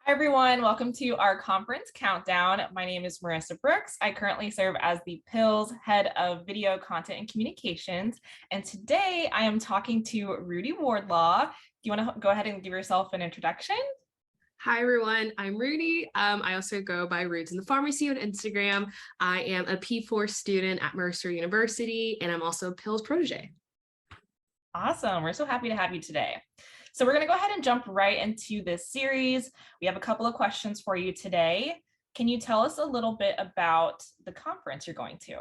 Hi, everyone. Welcome to our conference countdown. My name is Marissa Brooks. I currently serve as the PIL's Head of Video Content and Communications. And today I am talking to Rudi Wordlaw. Do you want to go ahead and give yourself an introduction? Hi, everyone. I'm Rudi. I also go by Roots in the Pharmacy on Instagram. I am a P4 student at Mercer University, and I'm also a PIL's protege. Awesome. We're so happy to have you today. So we're going to go ahead and jump right into this series. We have a couple of questions for you today. Can you tell us a little bit about the conference you're going to?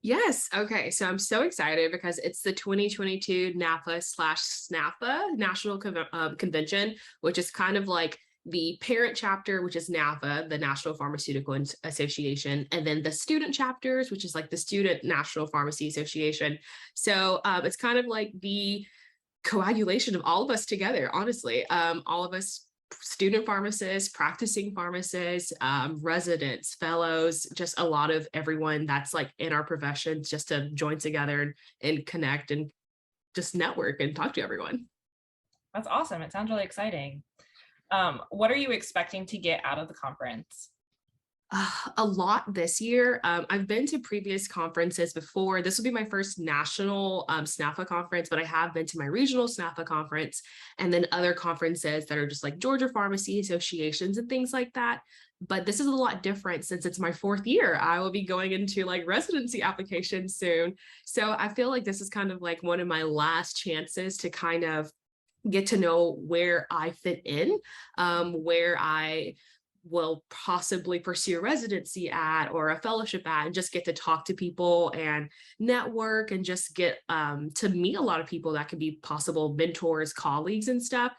Yes. Okay. So I'm so excited because it's the 2022 NPhA/SNPhA National Convention, which is kind of like the parent chapter, which is NPhA, the National Pharmaceutical Association, and then the student chapters, which is like the Student National Pharmacy Association. So it's kind of like the coagulation of all of us together, honestly. All of us student pharmacists, practicing pharmacists, residents, fellows, just a lot of everyone that's like in our professions just to join together and connect and just network and talk to everyone. That's awesome. It sounds really exciting. What are you expecting to get out of the conference? A lot this year. I've been to previous conferences before. This will be my first national SNPhA conference, but I have been to my regional SNPhA conference and then other conferences that are just like Georgia Pharmacy Associations and things like that. But this is a lot different since it's my fourth year. I will be going into like residency applications soon. So I feel like this is kind of like one of my last chances to kind of get to know where I fit in, where I will possibly pursue a residency at or a fellowship at, and just get to talk to people and network and just get to meet a lot of people that could be possible mentors, colleagues and stuff.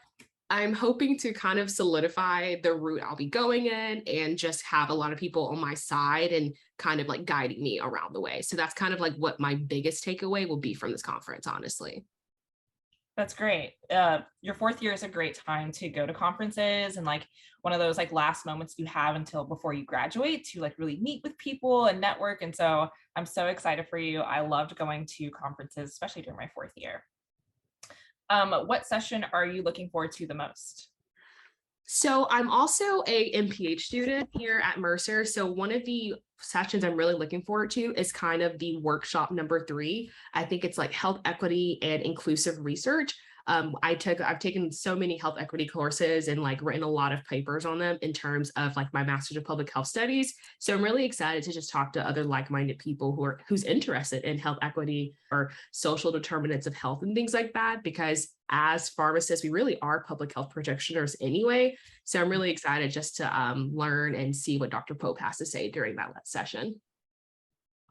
I'm hoping to kind of solidify the route I'll be going in and just have a lot of people on my side and kind of like guiding me around the way. So that's kind of like what my biggest takeaway will be from this conference, honestly. That's great. Your fourth year is a great time to go to conferences and like one of those like last moments you have until before you graduate to like really meet with people and network. And so I'm so excited for you. I loved going to conferences, especially during my fourth year. What session are you looking forward to the most? So I'm also a MPH student here at Mercer. So one of the sessions I'm really looking forward to is kind of the workshop number 3. I think it's like health equity and inclusive research. I've taken so many health equity courses and like written a lot of papers on them in terms of like my master's of public health studies. So I'm really excited to just talk to other like-minded people who's interested in health equity or social determinants of health and things like that, because as pharmacists, we really are public health practitioners anyway. So I'm really excited just to learn and see what Dr. Pope has to say during that session.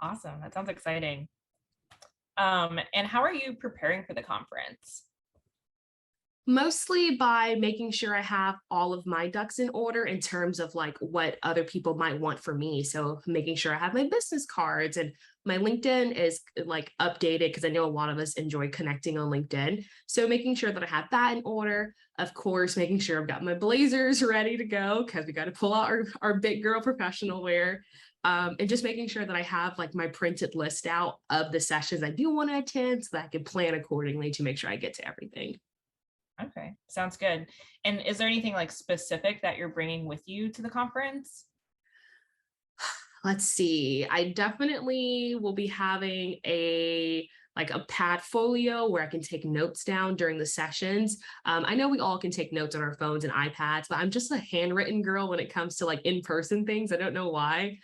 Awesome. That sounds exciting. And how are you preparing for the conference? Mostly by making sure I have all of my ducks in order in terms of like what other people might want for me. So making sure I have my business cards and my LinkedIn is like updated because I know a lot of us enjoy connecting on LinkedIn. So making sure that I have that in order. Of course, making sure I've got my blazers ready to go because we got to pull out our big girl professional wear. And just making sure that I have like my printed list out of the sessions I do want to attend so that I can plan accordingly to make sure I get to everything. Okay, sounds good. And is there anything like specific that you're bringing with you to the conference? Let's see. I definitely will be having a pad folio where I can take notes down during the sessions. I know we all can take notes on our phones and iPads, but I'm just a handwritten girl when it comes to like in-person things. I don't know why.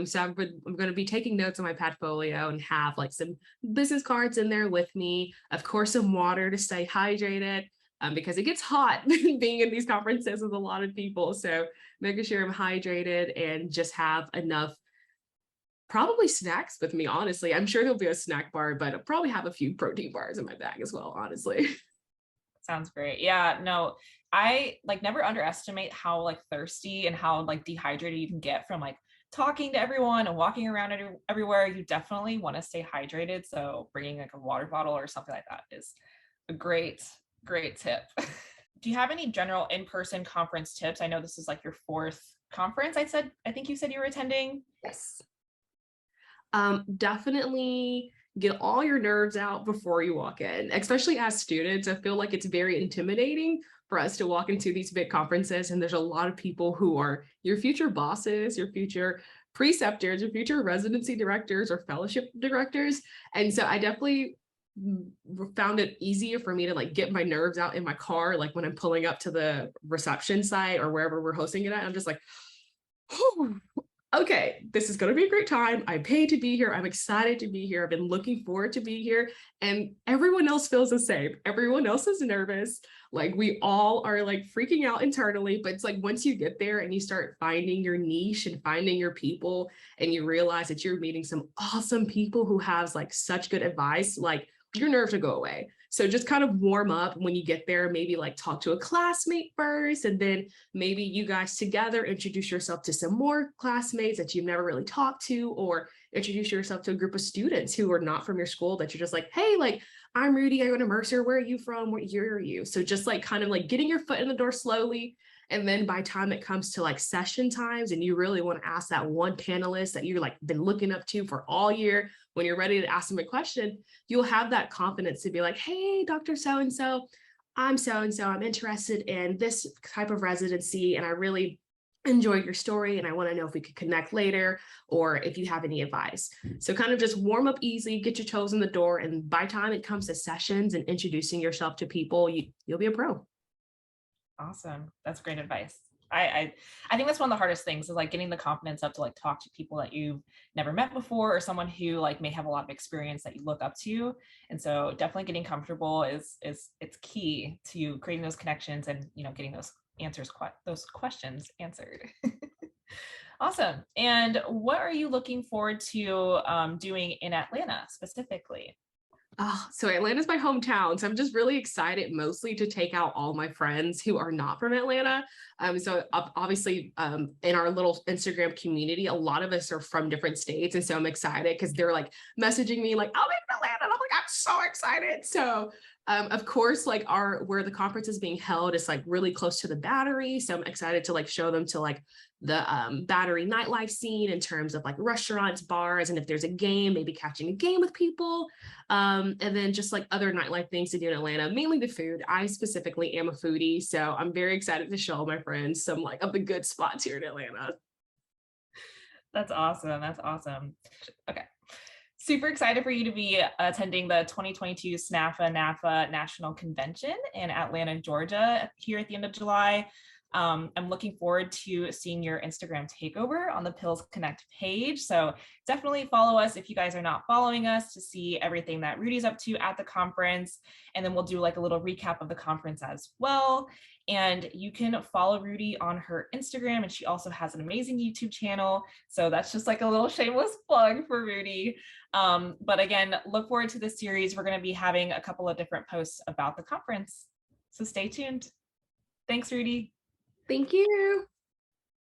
So I'm going to be taking notes on my pad folio and have like some business cards in there with me. Of course, some water to stay hydrated. Because it gets hot being in these conferences with a lot of people. So making sure I'm hydrated and just have enough, probably snacks with me, honestly. I'm sure there'll be a snack bar, but I'll probably have a few protein bars in my bag as well, honestly. Sounds great. Yeah, no, I like never underestimate how like thirsty and how like dehydrated you can get from like talking to everyone and walking around everywhere. You definitely want to stay hydrated. So bringing like a water bottle or something like that is a great tip. Do you have any general in-person conference tips? I know this is like your fourth conference. I think you said you were attending. Yes. Definitely get all your nerves out before you walk in. Especially as students, I feel like it's very intimidating for us to walk into these big conferences, and there's a lot of people who are your future bosses, your future preceptors, your future residency directors or fellowship directors. And so I definitely found it easier for me to like get my nerves out in my car, like when I'm pulling up to the reception site or wherever we're hosting it at. I'm just like, oh, okay, this is going to be a great time. I paid to be here. I'm excited to be here. I've been looking forward to be here. And everyone else feels the same. Everyone else is nervous. Like we all are like freaking out internally, but it's like once you get there and you start finding your niche and finding your people and you realize that you're meeting some awesome people who have like such good advice, like your nerves will go away. So just kind of warm up when you get there, maybe like talk to a classmate first, and then maybe you guys together introduce yourself to some more classmates that you've never really talked to, or introduce yourself to a group of students who are not from your school that you're just like, hey, like, I'm Rudi, I go to Mercer, where are you from? What year are you? So just like kind of like getting your foot in the door slowly. And then by the time it comes to like session times and you really want to ask that one panelist that you're like been looking up to for all year, when you're ready to ask them a question, you'll have that confidence to be like, hey, Dr. So-and-so, I'm interested in this type of residency, and I really enjoyed your story, and I want to know if we could connect later, or if you have any advice. So kind of just warm up easy, get your toes in the door, and by the time it comes to sessions and introducing yourself to people, you'll be a pro. Awesome. That's great advice. I think that's one of the hardest things is like getting the confidence up to like talk to people that you've never met before, or someone who like may have a lot of experience that you look up to. And so definitely getting comfortable is it's key to creating those connections and, you know, getting those those questions answered. Awesome. And what are you looking forward to doing in Atlanta specifically? Oh, so Atlanta's my hometown. So I'm just really excited mostly to take out all my friends who are not from Atlanta. So obviously in our little Instagram community, a lot of us are from different states. And so I'm excited because they're like messaging me like, I'll be in Atlanta. And I'm like, I'm so excited. So of course, like where the conference is being held is like really close to the Battery. So I'm excited to like show them to like the Battery nightlife scene in terms of like restaurants, bars, and if there's a game, maybe catching a game with people. And then just like other nightlife things to do in Atlanta, mainly the food. I specifically am a foodie, so I'm very excited to show my friends some like of the good spots here in Atlanta. That's awesome. That's awesome. Okay. Super excited for you to be attending the 2022 SNPhA NPhA National Convention in Atlanta, Georgia, here at the end of July. I'm looking forward to seeing your Instagram takeover on the Pills Connect page. So definitely follow us if you guys are not following us to see everything that Rudi's up to at the conference. And then we'll do like a little recap of the conference as well. And you can follow Rudi on her Instagram, and she also has an amazing YouTube channel. So that's just like a little shameless plug for Rudi. But again, look forward to this series. We're going to be having a couple of different posts about the conference. So stay tuned. Thanks, Rudi. Thank you.